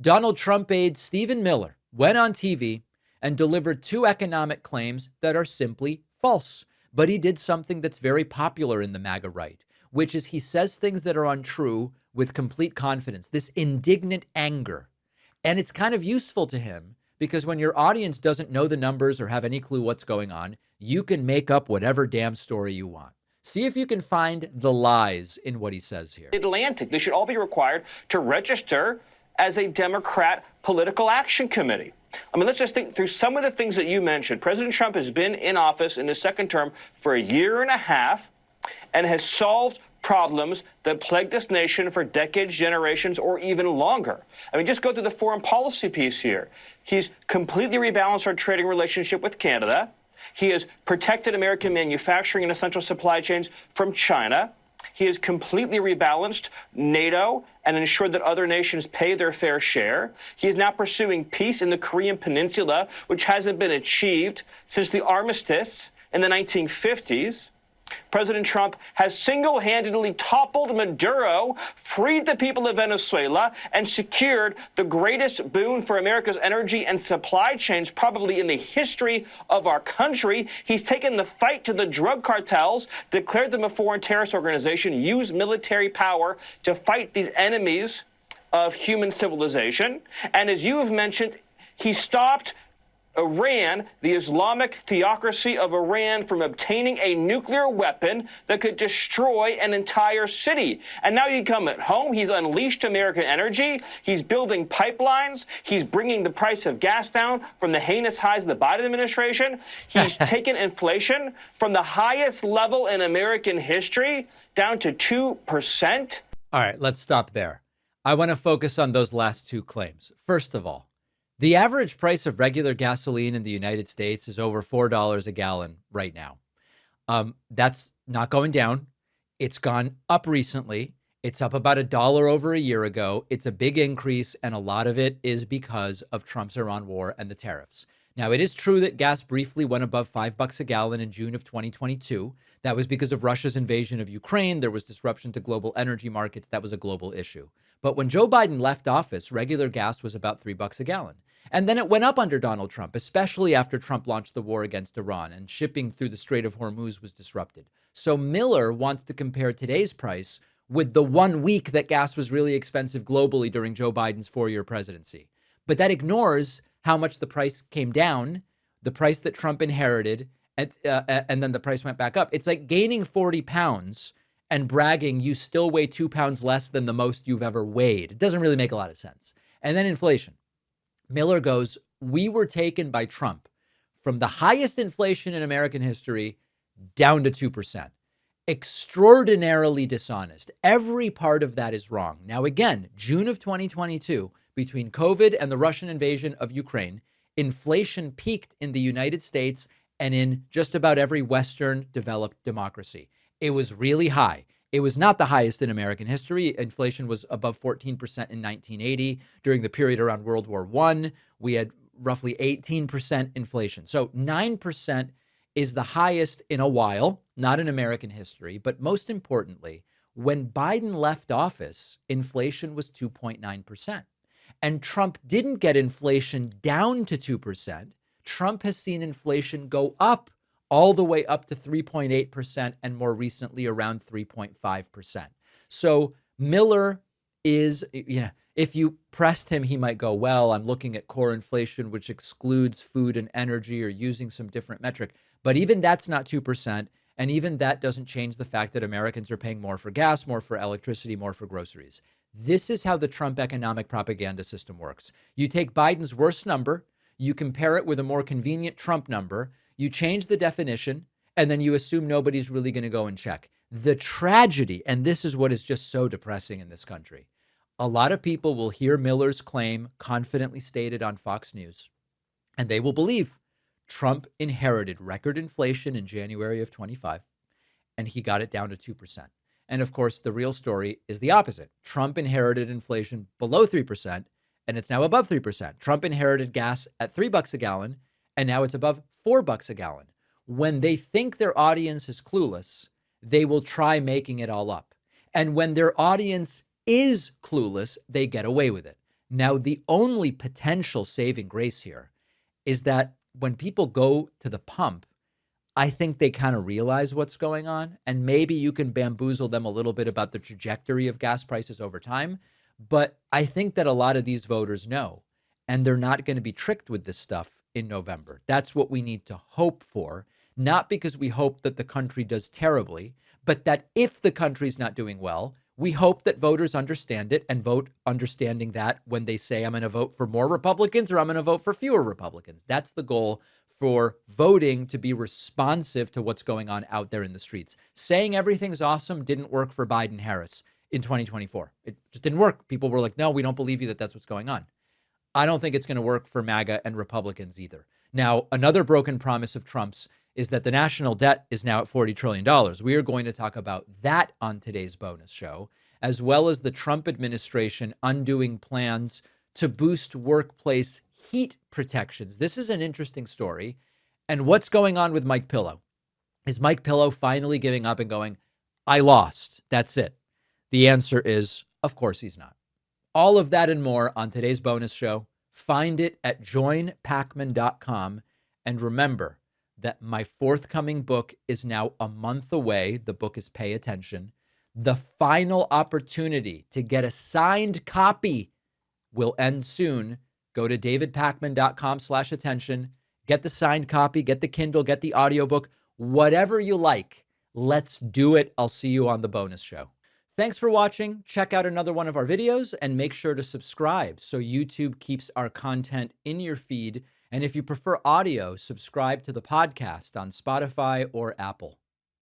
Donald Trump aide Stephen Miller went on TV and delivered two economic claims that are simply false. But he did something that's very popular in the MAGA right, which is he says things that are untrue with complete confidence, this indignant anger. And it's kind of useful to him because when your audience doesn't know the numbers or have any clue what's going on, you can make up whatever damn story you want. See if you can find the lies in what he says here. Atlantic, they should all be required to register as a Democrat political action committee. I mean, let's just think through some of the things that you mentioned. President Trump has been in office in his second term for a year and a half and has solved problems that plagued this nation for decades, generations, or even longer. I mean, just go through the foreign policy piece here. He's completely rebalanced our trading relationship with Canada. He has protected American manufacturing and essential supply chains from China. He has completely rebalanced NATO and ensured that other nations pay their fair share. He is now pursuing peace in the Korean Peninsula, which hasn't been achieved since the armistice in the 1950s. President Trump has single-handedly toppled Maduro, freed the people of Venezuela, and secured the greatest boon for America's energy and supply chains probably in the history of our country. He's taken the fight to the drug cartels, declared them a foreign terrorist organization, used military power to fight these enemies of human civilization. And as you have mentioned, he stopped Iran, the Islamic theocracy of Iran, from obtaining a nuclear weapon that could destroy an entire city. And now you come at home, he's unleashed American energy, he's building pipelines, he's bringing the price of gas down from the heinous highs of the Biden administration, he's taken inflation from the highest level in American history down to 2%. All right, let's stop there. I want to focus on those last two claims. First of all, the average price of regular gasoline in the United States is over $4 a gallon right now. That's not going down. It's gone up recently. It's up about $1 over a year ago. It's a big increase, and a lot of it is because of Trump's Iran war and the tariffs. Now, it is true that gas briefly went above $5 a gallon in June of 2022. That was because of Russia's invasion of Ukraine. There was disruption to global energy markets. That was a global issue. But when Joe Biden left office, regular gas was about $3 a gallon. And then it went up under Donald Trump, especially after Trump launched the war against Iran and shipping through the Strait of Hormuz was disrupted. So Miller wants to compare today's price with the 1 week that gas was really expensive globally during Joe Biden's 4-year presidency. But that ignores how much the price came down, the price that Trump inherited, and then the price went back up. It's like gaining 40 pounds and bragging you still weigh 2 pounds less than the most you've ever weighed. It doesn't really make a lot of sense. And then inflation. Miller goes, we were taken by Trump from the highest inflation in American history down to 2%. Extraordinarily dishonest. Every part of that is wrong. Now, again, June of 2022, between COVID and the Russian invasion of Ukraine, inflation peaked in the United States and in just about every Western developed democracy. It was really high. It was not the highest in American history. Inflation was above 14% in 1980. During the period around World War I, we had roughly 18% inflation. So 9% is the highest in a while, not in American history. But most importantly, when Biden left office, inflation was 2.9%. And Trump didn't get inflation down to 2%. Trump has seen inflation go up all the way up to 3.8% and more recently around 3.5%. So Miller is, if you pressed him, he might go, well, I'm looking at core inflation, which excludes food and energy, or using some different metric. But even that's not 2%. And even that doesn't change the fact that Americans are paying more for gas, more for electricity, more for groceries. This is how the Trump economic propaganda system works. You take Biden's worst number, you compare it with a more convenient Trump number, you change the definition, and then you assume nobody's really going to go and check. The tragedy, and this is what is just so depressing in this country, a lot of people will hear Miller's claim confidently stated on Fox News, and they will believe Trump inherited record inflation in January of 25, and he got it down to 2%. And of course, the real story is the opposite. Trump inherited inflation below 3%, and it's now above 3%. Trump inherited gas at $3 a gallon, and now it's above $4 a gallon. When they think their audience is clueless, they will try making it all up. And when their audience is clueless, they get away with it. Now, the only potential saving grace here is that when people go to the pump, I think they kind of realize what's going on. And maybe you can bamboozle them a little bit about the trajectory of gas prices over time. But I think that a lot of these voters know, and they're not going to be tricked with this stuff in November. That's what we need to hope for, not because we hope that the country does terribly, but that if the country's not doing well, we hope that voters understand it and vote understanding that when they say, I'm going to vote for more Republicans or I'm going to vote for fewer Republicans. That's the goal for voting, to be responsive to what's going on out there in the streets. Saying everything's awesome didn't work for Biden Harris in 2024. It just didn't work. People were like, no, we don't believe you that that's what's going on. I don't think it's going to work for MAGA and Republicans either. Now, another broken promise of Trump's is that the national debt is now at $40 trillion. We are going to talk about that on today's bonus show, as well as the Trump administration undoing plans to boost workplace heat protections. This is an interesting story. And what's going on with Mike Pillow? Is Mike Pillow finally giving up and going, I lost, that's it? The answer is, of course he's not. All of that and more on today's bonus show. Find it at joinpakman.com. And remember that my forthcoming book is now a month away. The book is Pay Attention. The final opportunity to get a signed copy will end soon. Go to davidpakman.com/attention. Get the signed copy, get the Kindle, get the audiobook, whatever you like. Let's do it. I'll see you on the bonus show. Thanks for watching. Check out another one of our videos and make sure to subscribe so YouTube keeps our content in your feed. And if you prefer audio, subscribe to the podcast on Spotify or Apple.